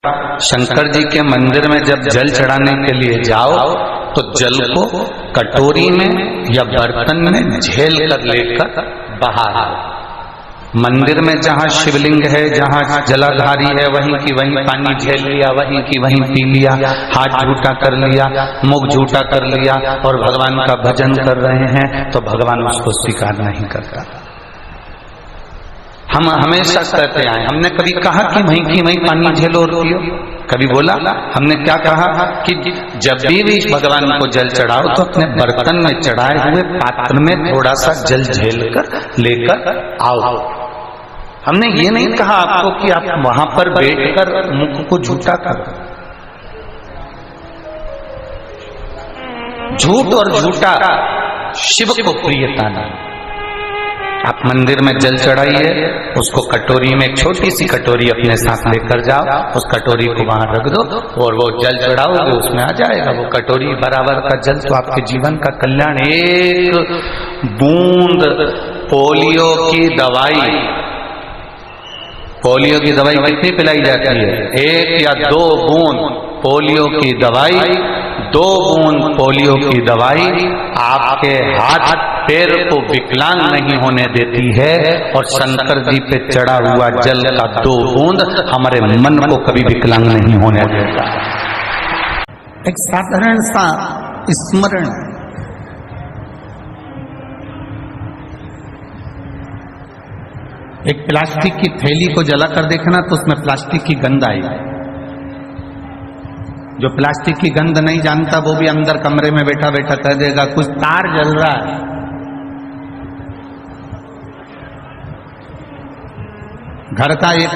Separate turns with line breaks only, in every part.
शंकर जी के मंदिर में जब जल चढ़ाने के लिए जाओ तो जल को कटोरी में या बर्तन में झेल कर लेकर बाहर आओ। मंदिर में जहाँ शिवलिंग है, जहाँ जलाधारी है, वहीं की वहीं पानी झेल लिया, वहीं की वहीं पी लिया, हाथ झूठा कर लिया, मुख झूठा कर लिया और भगवान का भजन कर रहे हैं तो भगवान उसको स्वीकार नहीं करता। हम हमेशा कहते आए, हमने कभी कहा कि वहीं की वहीं पानी झेलो और पियो? कभी बोला? हमने क्या कहा कि जब भी भगवान को जल चढ़ाओ तो अपने बर्तन में चढ़ाए हुए पात्र में थोड़ा सा जल झेल कर लेकर आओ। हमने ये नहीं कहा आपको कि आप वहां पर बैठकर मुख को झूठा करो। झूठ और झूठा शिव को प्रियता नहीं। आप मंदिर में जल चढ़ाइए, उसको कटोरी में, एक छोटी सी कटोरी अपने साथ लेकर जाओ, उस कटोरी को वहां रख दो और वो जल चढ़ाओगे उसमें आ जाएगा वो कटोरी बराबर का जल। तो आपके जीवन का कल्याण। एक बूंद पोलियो की दवाई, पोलियो की दवाई कितनी पिलाई जाती है? 1 या 2 बूंद पोलियो की दवाई, 2 बूंद पोलियो की दवाई आपके हाथ पैर को विकलांग नहीं होने देती है और शंकर जी पे चढ़ा हुआ जल का 2 बूंद हमारे मन को कभी विकलांग नहीं होने देता।
एक साधारण सा स्मरण, एक प्लास्टिक की थैली को जलाकर देखना तो उसमें प्लास्टिक की गंध आई। जो प्लास्टिक की गंध नहीं जानता वो भी अंदर कमरे में बैठा बैठा कह देगा कुछ तार जल रहा है। घर का एक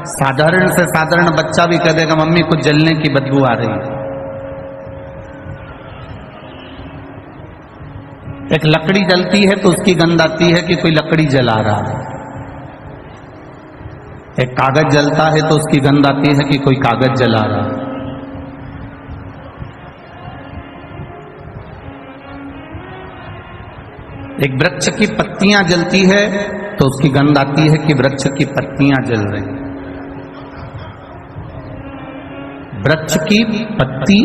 साधारण से साधारण बच्चा भी कह देगा मम्मी कुछ जलने की बदबू आ रही है। एक लकड़ी जलती है तो उसकी गंध आती है कि कोई लकड़ी जला रहा है। एक कागज जलता है तो उसकी गंध आती है कि कोई कागज जला रहा है। एक वृक्ष की पत्तियां जलती है तो उसकी गंध आती है कि वृक्ष की पत्तियां जल रही। वृक्ष की पत्ती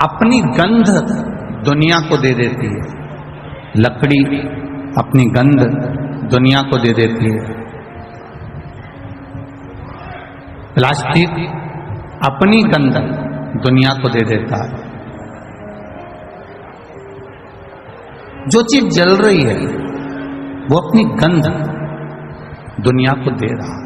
अपनी गंध दुनिया को दे देती है, लकड़ी अपनी गंध दुनिया को दे देती है, प्लास्टिक अपनी गंध दुनिया को दे देता है। जो चीज जल रही है वो अपनी गंध दुनिया को दे रहा है।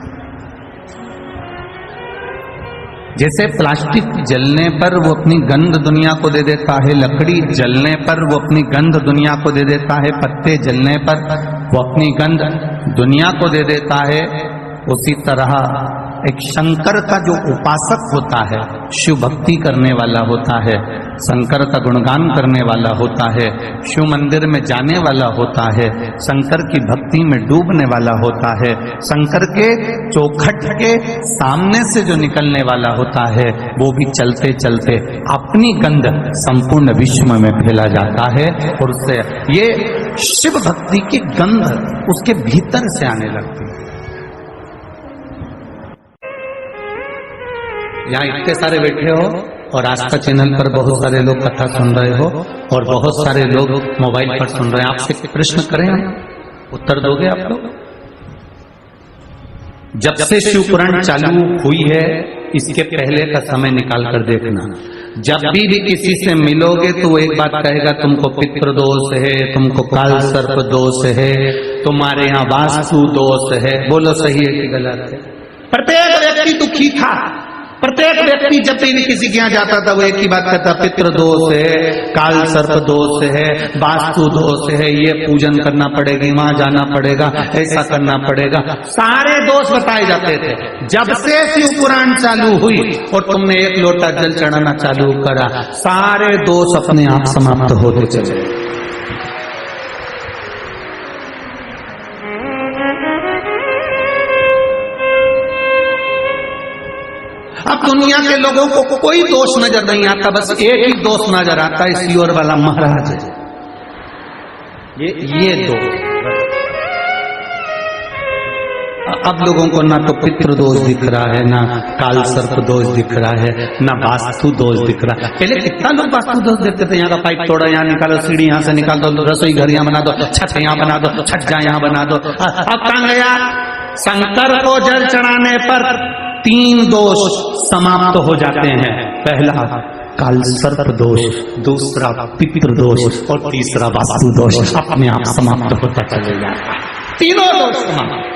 जैसे प्लास्टिक जलने पर वो अपनी गंध दुनिया को दे देता है, लकड़ी जलने पर वो अपनी गंध दुनिया को दे देता है, पत्ते जलने पर वो अपनी गंध दुनिया को दे देता है, उसी तरह एक शंकर का जो उपासक होता है, शिव भक्ति करने वाला होता है, शंकर का गुणगान करने वाला होता है, शिव मंदिर में जाने वाला होता है, शंकर की भक्ति में डूबने वाला होता है, शंकर के चौखट के सामने से जो निकलने वाला होता है वो भी चलते चलते अपनी गंध संपूर्ण विश्व में फैला जाता है और उससे ये शिव भक्ति की गंध उसके भीतर से आने लगती है। यहाँ इतने सारे बैठे हो और आस्था चैनल पर बहुत सारे लोग कथा सुन रहे हो और बहुत सारे लोग मोबाइल पर सुन रहे हैं। आपसे प्रश्न करें, उत्तर दोगे आप लोग? जब से शिव पुराण चालू हुई है इसके पहले का समय निकाल कर देखना। जब भी किसी से मिलोगे तो वो एक बात कहेगा तुमको पितृ दोष है, तुमको काल सर्प दोष है, तुम्हारे यहाँ वास्तु दोष है। बोलो सही है कि गलत है? प्रत्येक व्यक्ति दुखी था। प्रत्येक व्यक्ति जब भी किसी के यहाँ जाता था वो एक ही बात कहता पितृ दोष है, काल सर्प दोष है, वास्तु दोष है, ये पूजन करना पड़ेगा, वहां जाना पड़ेगा, ऐसा करना पड़ेगा। सारे दोष बताए जाते थे। जब से शिव पुराण चालू हुई और तुमने एक लोटा जल चढ़ाना चालू करा, सारे दोष अपने आप समाप्त होते चले। अब दुनिया के लोगों को कोई दोष नजर नहीं आता, बस एक ही दोष नजर आता है, सियोर वाला महाराज है। ये दोष अब लोगों को ना तो पितृ दोष दिख रहा है, ना काल सर्प दोष दिख रहा है, ना वास्तु दोष दिख रहा है। पहले कितना लोग वास्तु दोष देखते थे, यहाँ का पाइप तोड़ा यहाँ निकालो, सीढ़ी यहाँ से निकाल दो, रसोई घर यहाँ बना दो, छत यहाँ बना दो, छज्जा यहाँ बना दो। अब कहाँ गया? शंकर को जल चढ़ाने पर 3 दोष समाप्त हो जाते हैं। पहला काल सर्प दोष, दूसरा पितृ दोष और तीसरा वास्तु दोष अपने आप समाप्त होता चले जाता है। तीनों दोष समाप्त।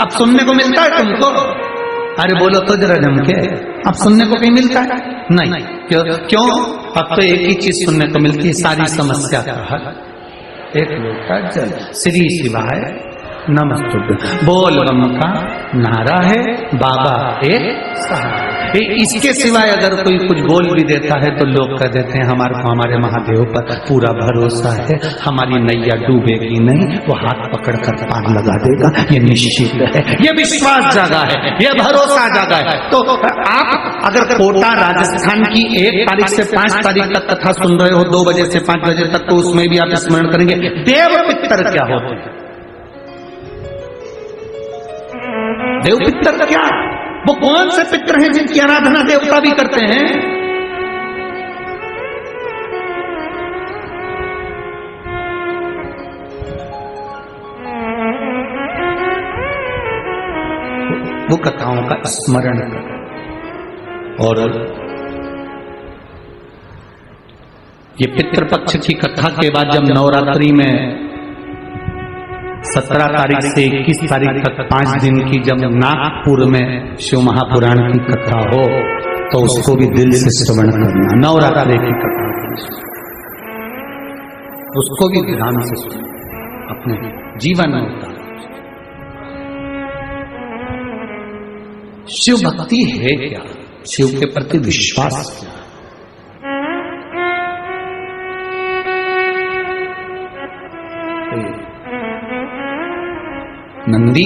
अब सुनने को मिलता है तुमको? अरे बोलो तो जरा जम के। अब सुनने को कहीं मिलता है? नहीं। क्यों? अब तो एक ही चीज सुनने को मिलती है सारी समस्या का हल, एक लोटा जल। श्री शिवाय नमस्तुभ्यं, बोल बम का नारा है, बाबा एक सहारा। इसके सिवाय अगर कोई कुछ बोल भी देता है तो लोग कह देते हैं हमारे महादेव पर पूरा भरोसा है, हमारी नैया डूबेगी नहीं, वो हाथ पकड़ कर पार लगा देगा, ये निश्चित है, ये विश्वास जागा है, ये भरोसा जागा है। तो आप अगर कोटा राजस्थान की 1 तारीख से 5 तारीख तक कथा सुन रहे हो 2 बजे से 5 बजे तक, तो उसमें भी आप स्मरण करेंगे देव पितर क्या होते हैं। देव पितर क्या? वो कौन से पितर हैं जिनकी आराधना देवता भी करते हैं? वो कथाओं का स्मरण कर। और ये पितृपक्ष की कथा के बाद जब नवरात्रि में 17 तारीख से 21 तारीख तक 5 दिन की जब नागपुर में शिव महापुराण की कथा हो तो उसको भी दिल से श्रवण करना। नवरात्रि की कथा उसको भी ध्यान से सुनना, अपने जीवन में उतार। शिव भक्ति है क्या? शिव के प्रति विश्वास क्या? नंदी